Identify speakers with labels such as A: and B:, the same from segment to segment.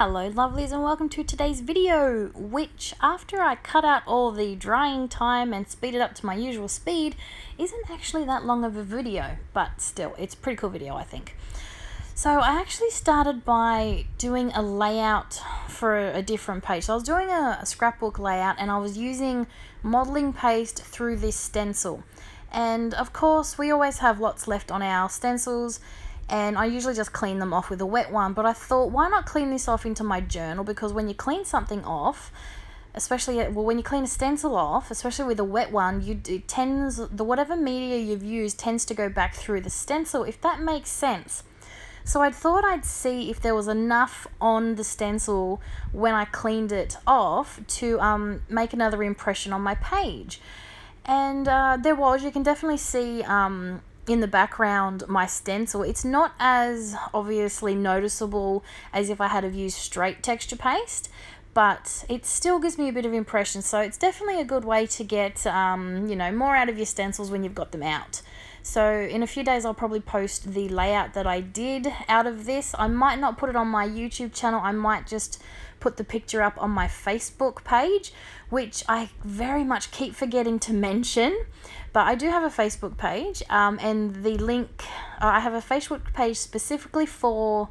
A: Hello lovelies and welcome to today's video, which after I cut out all the drying time and speed it up to my usual speed, isn't actually that long of a video, but still, it's a pretty cool video I think. So I actually started by doing a layout for a different page. So I was doing a scrapbook layout and I was using modeling paste through this stencil. And of course we always have lots left on our stencils, and I usually just clean them off with a wet one, but I thought, why not clean this off into my journal? Because when you clean something off, especially when you clean a stencil off, especially with a wet one, it tends, the whatever media you've used tends to go back through the stencil, if that makes sense. So I thought I'd see if there was enough on the stencil when I cleaned it off to make another impression on my page. And there was. You can definitely see in the background my stencil. It's not as obviously noticeable as if I had have used straight texture paste, but it still gives me a bit of impression. So it's definitely a good way to get more out of your stencils when you've got them out. So in a few days I'll probably post the layout that I did out of this. I might not put it on my YouTube channel. I might just put the picture up on my Facebook page, which I very much keep forgetting to mention. But I do have a Facebook page, and the link, I have a Facebook page specifically for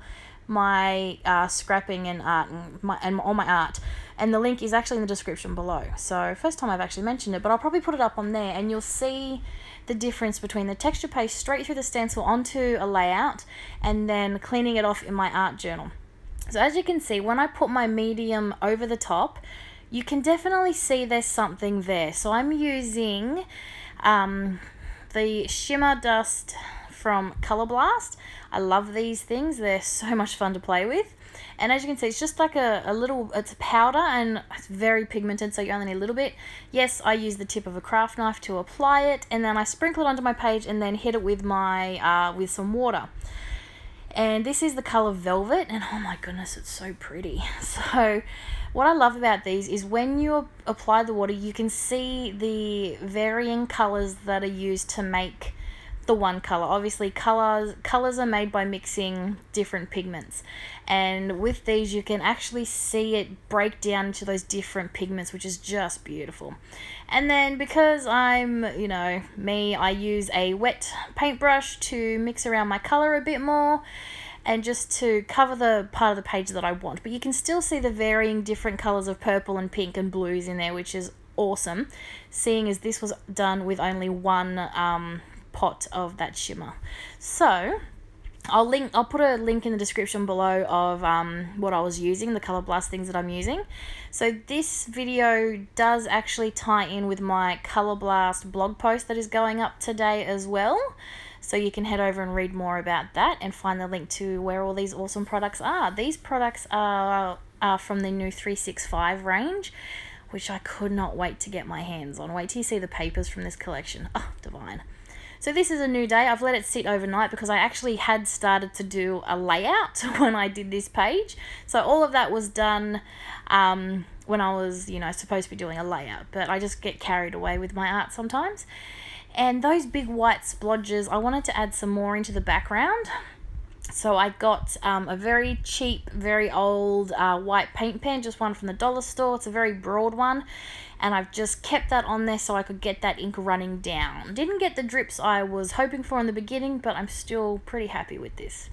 A: my scrapping and art and all my art, and the link is actually in the description below. So first time I've actually mentioned it, but I'll probably put it up on there and you'll see the difference between the texture paste straight through the stencil onto a layout and then cleaning it off in my art journal. So as you can see, when I put my medium over the top, you can definitely see there's something there. So I'm using the Shimmer Dust from Color Blast. I love these things. They're so much fun to play with. And as you can see, it's just like a little, it's a powder and it's very pigmented, so you only need a little bit. Yes, I use the tip of a craft knife to apply it, and then I sprinkle it onto my page and then hit it with my with some water. And this is the color Velvet, and oh my goodness, it's so pretty. So what I love about these is when you apply the water, you can see the varying colors that are used to make the one color. Obviously colors are made by mixing different pigments, and with these you can actually see it break down into those different pigments, which is just beautiful. And then because I'm me, I use a wet paintbrush to mix around my color a bit more and just to cover the part of the page that I want. But you can still see the varying different colors of purple and pink and blues in there, which is awesome, seeing as this was done with only one pot of that shimmer. So I'll put a link in the description below of what I was using, the Color Blast things that I'm using. So this video does actually tie in with my Color Blast blog post that is going up today as well. So you can head over and read more about that and find the link to where all these awesome products are. These products are from the new 365 range, which I could not wait to get my hands on. Wait till you see the papers from this collection. Oh, divine. So this is a new day. I've let it sit overnight because I actually had started to do a layout when I did this page. So all of that was done when I was, supposed to be doing a layout. But I just get carried away with my art sometimes. And those big white splodges, I wanted to add some more into the background. So I got a very cheap, very old white paint pen, just one from the dollar store. It's a very broad one. And I've just kept that on there so I could get that ink running down. Didn't get the drips I was hoping for in the beginning, but I'm still pretty happy with this.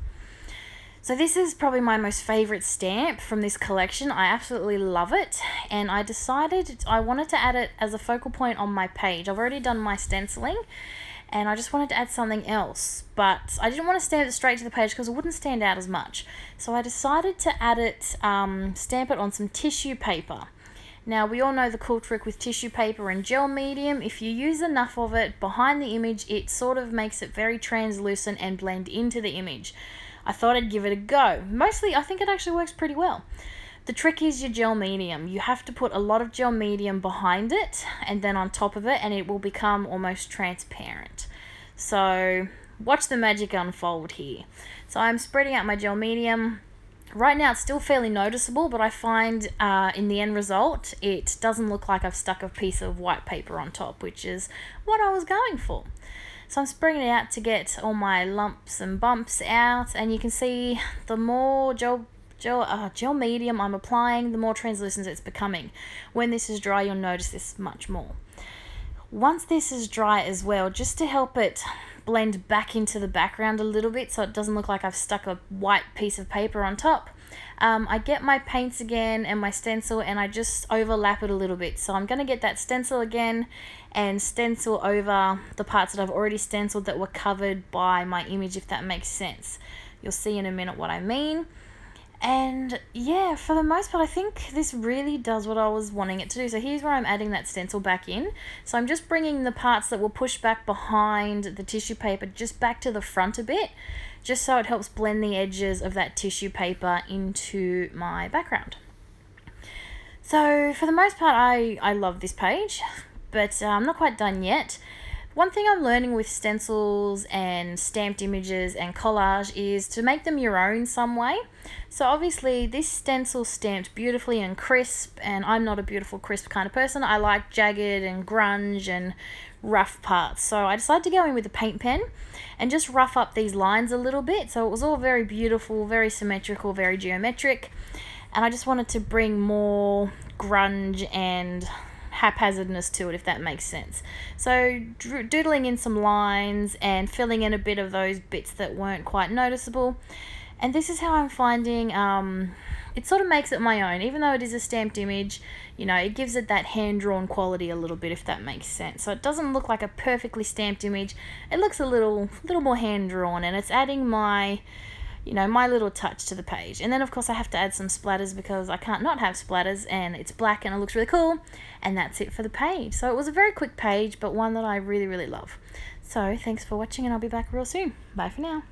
A: So this is probably my most favorite stamp from this collection. I absolutely love it. And I decided I wanted to add it as a focal point on my page. I've already done my stenciling, and I just wanted to add something else, but I didn't want to stamp it straight to the page because it wouldn't stand out as much. So I decided to add it, stamp it on some tissue paper. Now we all know the cool trick with tissue paper and gel medium. If you use enough of it behind the image, it sort of makes it very translucent and blend into the image. I thought I'd give it a go. Mostly I think it actually works pretty well. The trick is your gel medium. You have to put a lot of gel medium behind it and then on top of it, and it will become almost transparent. So watch the magic unfold here. So I'm spreading out my gel medium. Right now it's still fairly noticeable, but I find in the end result it doesn't look like I've stuck a piece of white paper on top, which is what I was going for. So I'm spreading it out to get all my lumps and bumps out, and you can see the more gel gel medium I'm applying, the more translucent it's becoming. When this is dry, you'll notice this much more. Once this is dry as well, just to help it blend back into the background a little bit so it doesn't look like I've stuck a white piece of paper on top, I get my paints again and my stencil and I just overlap it a little bit. So I'm going to get that stencil again and stencil over the parts that I've already stenciled that were covered by my image, if that makes sense. You'll see in a minute what I mean. And yeah, for the most part, I think this really does what I was wanting it to do. So here's where I'm adding that stencil back in. So I'm just bringing the parts that will push back behind the tissue paper just back to the front a bit, just so it helps blend the edges of that tissue paper into my background. So for the most part, I love this page, but I'm not quite done yet. One thing I'm learning with stencils and stamped images and collage is to make them your own some way. So obviously this stencil stamped beautifully and crisp, and I'm not a beautiful crisp kind of person. I like jagged and grunge and rough parts. So I decided to go in with a paint pen and just rough up these lines a little bit. So it was all very beautiful, very symmetrical, very geometric. And I just wanted to bring more grunge and haphazardness to it, if that makes sense. So doodling in some lines and filling in a bit of those bits that weren't quite noticeable. And this is how I'm finding it sort of makes it my own. Even though it is a stamped image, you know, it gives it that hand-drawn quality a little bit, if that makes sense. So it doesn't look like a perfectly stamped image. It looks a little more hand-drawn, and it's adding my, you know, my little touch to the page. And then of course I have to add some splatters because I can't not have splatters, and it's black and it looks really cool. And that's it for the page. So it was a very quick page, but one that I really love. So thanks for watching, and I'll be back real soon. Bye for now.